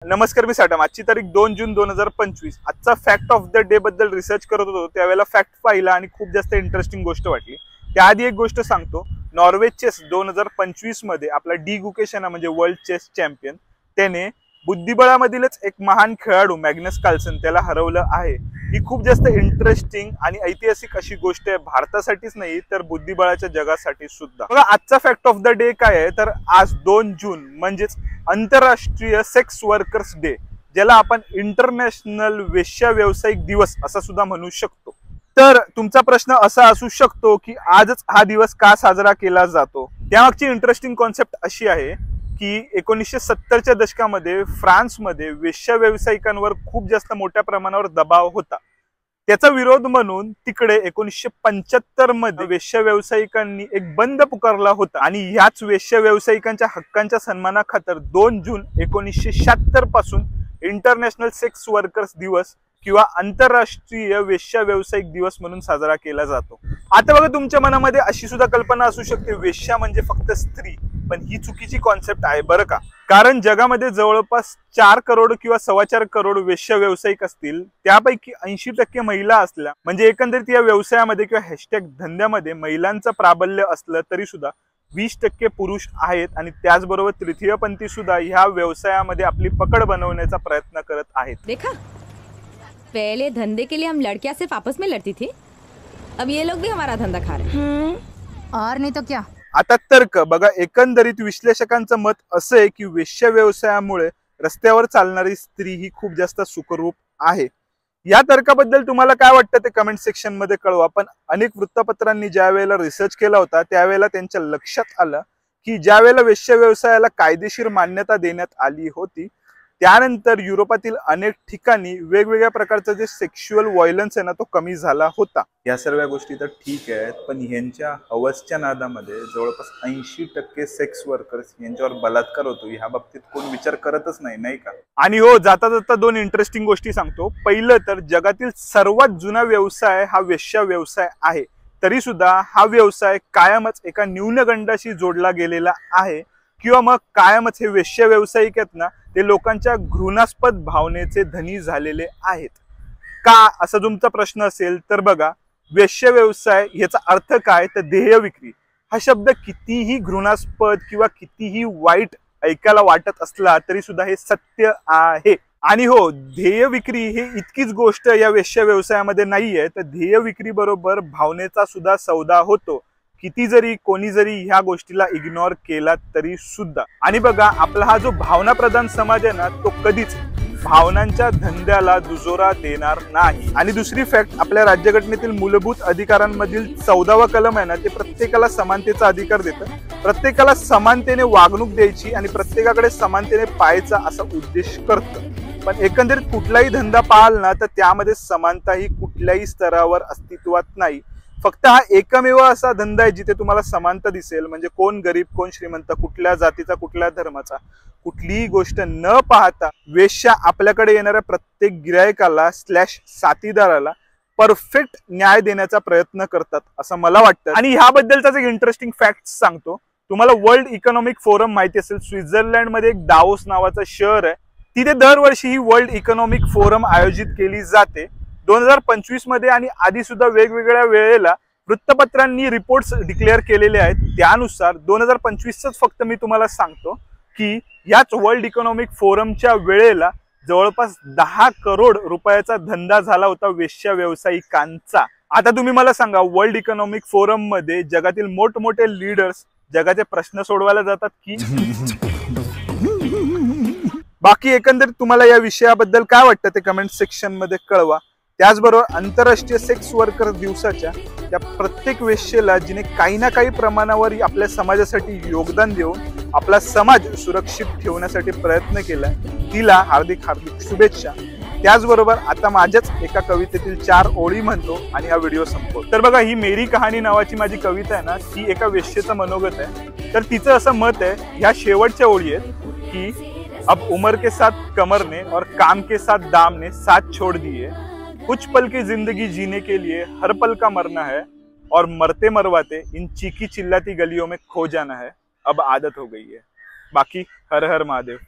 नमस्कार, मी साटम। आजची तारीख 2 जून 2025। आजचा फॅक्ट ऑफ द डे बद्दल रिसर्च करत होतो, त्यावेळेला फॅक्ट पाहिला आणि खूप जास्त इंटरेस्टिंग गोष्ट वाटली। त्याआधी एक गोष्ट सांगतो, नॉर्वे चेस 2025 मध्ये आपला डी गुकेशन म्हणजे वर्ल्ड चेस चॅम्पियन, त्याने बुद्धिबळामधीलच एक महान खेळाडू मॅग्नस कार्लसन त्याला हरवलं आहे। ही खूप जास्त इंटरेस्टिंग आणि ऐतिहासिक अशी गोष्ट आहे, भारतासाठीच नाही तर बुद्धिबळाच्या जगासाठी सुद्धा। बघा, आजचा फॅक्ट ऑफ द डे काय आहे तर आज 2 जून म्हणजेच आंतरराष्ट्रीय सेक्स वर्कर्स डे, ज्याला आपण इंटरनॅशनल वेश्या व्यावसायिक दिवस असा सुद्धा म्हणू शकतो। तर तुमचा प्रश्न असा असू शकतो की आजच हा दिवस का साजरा केला जातो? त्यामागची इंटरेस्टिंग कॉन्सेप्ट अशी आहे की 1970च्या दशकामध्ये फ्रान्समध्ये वेश्या व्यावसायिकांवर खूप जास्त मोठ्या प्रमाणावर दबाव होता। त्याचा विरोध म्हणून तिकडे 1975 मध्ये वेश्या व्यावसायिकांनी एक बंद पुकारला होता आणि ह्याच वेश्या व्यावसायिकांच्या हक्कांच्या सन्मानाखातर 2 जून 1976 पासून इंटरनॅशनल सेक्स वर्कर्स दिवस किंवा आंतरराष्ट्रीय वेश्या व्यावसायिक दिवस म्हणून साजरा केला जातो। आता बघा, तुमच्या मनामध्ये अशी सुद्धा कल्पना असू शकते वेश्या म्हणजे फक्त स्त्री, पण ही चुकीची कॉन्सेप्ट आहे बरं का। कारण जगामध्ये जवळपास 4 करोड किंवा 4.25 करोड वेश्या व्यावसायिक असतील, त्यापैकी 80% महिला असल्या म्हणजे एकंदरीत या व्यवसायामध्ये किंवा हॅशटॅग धंद्यामध्ये महिलांचं प्राबल्य असलं तरी सुद्धा 20% पुरुष आहेत आणि त्याचबरोबर तृतीयपंथी सुद्धा ह्या व्यवसायामध्ये आपली पकड बनवण्याचा प्रयत्न करत आहेत। देखा, पहले धंधे के लिए हम लड़कियां सिर्फ आपस में लड़ती थी, अब ये लोग भी हमारा धंधा खा रहे हैं। और नहीं तो क्या। आता तर्क बघा, एकंदरीत विश्लेषकांचं मत असं आहे की वेश्या व्यवसायामुळे रस्त्यावर चालणारी स्त्री ही खूप जास्त सुखरूप आहे। या तर्काबद्दल तुम्हाला काय वाटतं ते कमेंट सेक्शन मध्ये कळवा। पण अनेक वृत्तपत्रांनी ज्या वेळेला रिसर्च केला होता त्यावेळेला त्यांच्या लक्षात आलं की ज्या वेळेला वेश्या व्यवसायाला कायदेशीर मान्यता देण्यात आली होती, त्यानंतर युरोपातील अनेक ठिकाणी वेगवेगळ्या प्रकारचं जे सेक्शुअल व्हायलन्स आहे ना, तो कमी झाला होता। या सर्व गोष्टी तर ठीक आहेत, पण ह्यांच्या हवसच्या नादामध्ये जवळपास 80% सेक्स वर्कर्स यांच्यावर बलात्कार होतो। ह्या बाबतीत कोण विचार करतच नाही का? आणि हो, जाता जाता 2 इंटरेस्टिंग गोष्टी सांगतो। पहिलं तर जगातील सर्वात जुना व्यवसाय हा वेश्या व्यवसाय आहे, तरी सुद्धा हा व्यवसाय कायमच एका न्यूनगंडाशी जोडला गेलेला आहे किंवा मग कायमच हे वेश्या व्यावसायिक आहेत ना, ते लोकांच्या घृणास्पद भावनेचे धनी झालेले आहेत का, असा तुमचा प्रश्न असेल तर बघा, वेश्या व्यवसाय याचा अर्थ काय तर ध्येय विक्री। हा शब्द कितीही घृणास्पद किंवा कितीही वाईट ऐकायला वाटत असला तरी सुद्धा हे सत्य आहे। आणि हो, ध्येय विक्री हे इतकीच गोष्ट या वेश्या व्यवसायामध्ये नाहीये, तर ध्येय विक्री बरोबर भावनेचा सुद्धा सौदा होतो, किती जरी कोणी जरी ह्या गोष्टीला इग्नोर केला तरी सुद्धा। आणि बघा, आपला हा जो भावना प्रधान समाज आहे ना, तो कधीच भावनांच्या धंद्याला दुजोरा देणार नाही। आणि दुसरी फॅक्ट, आपल्या राज्यघटनेतील मूलभूत अधिकारांमधील 14वा कलम आहे ना, ते प्रत्येकाला समानतेचा अधिकार देतं, प्रत्येकाला समानतेने वागणूक द्यायची आणि प्रत्येकाकडे समानतेने पाहायचा असा उद्देश करतं। पण एकंदरीत कुठलाही धंदा पाहाल ना, तर त्यामध्ये समानता ही कुठल्याही स्तरावर अस्तित्वात नाही। फक्त हा एकमेव असा धंदा आहे जिथे तुम्हाला समानता दिसेल, म्हणजे कोण गरीब कोण श्रीमंत, कुठल्या जातीचा कुठल्या धर्माचा, कुठलीही गोष्ट न पाहता वेश्या आपल्याकडे येणाऱ्या प्रत्येक गिरायकाला साथीदाराला परफेक्ट न्याय देण्याचा प्रयत्न करतात असं मला वाटतं। आणि ह्याबद्दलचाच एक इंटरेस्टिंग फॅक्ट सांगतो तुम्हाला। वर्ल्ड इकॉनॉमिक फोरम माहिती असेल, स्वित्झर्लंड मध्ये एक दावोस नावाचं शहर आहे, तिथे दरवर्षी ही वर्ल्ड इकॉनॉमिक फोरम आयोजित केली जाते। 2025 मध्ये आणि आधी सुद्धा वेगवेगळ्या वेळेला वृत्तपत्रांनी रिपोर्ट्स डिक्लेअर केलेले आहेत। त्यानुसार 2025च फक्त मी तुम्हाला सांगतो की याच वर्ल्ड इकॉनॉमिक फोरमच्या वेळेला जवळपास 10 करोड रुपयाचा धंदा झाला होता वेश्या व्यावसायिकांचा। आता तुम्ही मला सांगा, वर्ल्ड इकॉनॉमिक फोरम मध्ये जगातील मोठमोठे लीडर्स जगाचे प्रश्न सोडवायला जातात की बाकी एकंदरीत तुम्हाला या विषयाबद्दल काय वाटतं ते कमेंट सेक्शन मध्ये कळवा। त्याचबरोबर आंतरराष्ट्रीय सेक्स वर्कर दिवसाच्या त्या प्रत्येक वेश्येला जिने काही ना काही प्रमाणावर आपल्या समाजासाठी योगदान देऊन आपला समाज सुरक्षित ठेवण्यासाठी प्रयत्न केला, तिला हार्दिक हार्दिक शुभेच्छा। त्याचबरोबर आता माझ्याच एका कवितेतील 4 ओळी म्हणतो आणि हा व्हिडिओ संपवतो। तर बघा, ही मेरी कहाणी नावाची माझी कविता आहे ना, ती एका वेश्येचं मनोगत आहे। तर तिचं असं मत आहे, ह्या शेवटच्या ओळी आहेत की अब उम्र के साथ कमर ने और काम के साथ दाम ने साथ छोड़ दिए, कुछ पल की जिंदगी जीने के लिए हर पल का मरना है, और मरते मरवाते इन चीखी चिल्लाती गलियों में खो जाना है, अब आदत हो गई है। बाकी हर हर महादेव।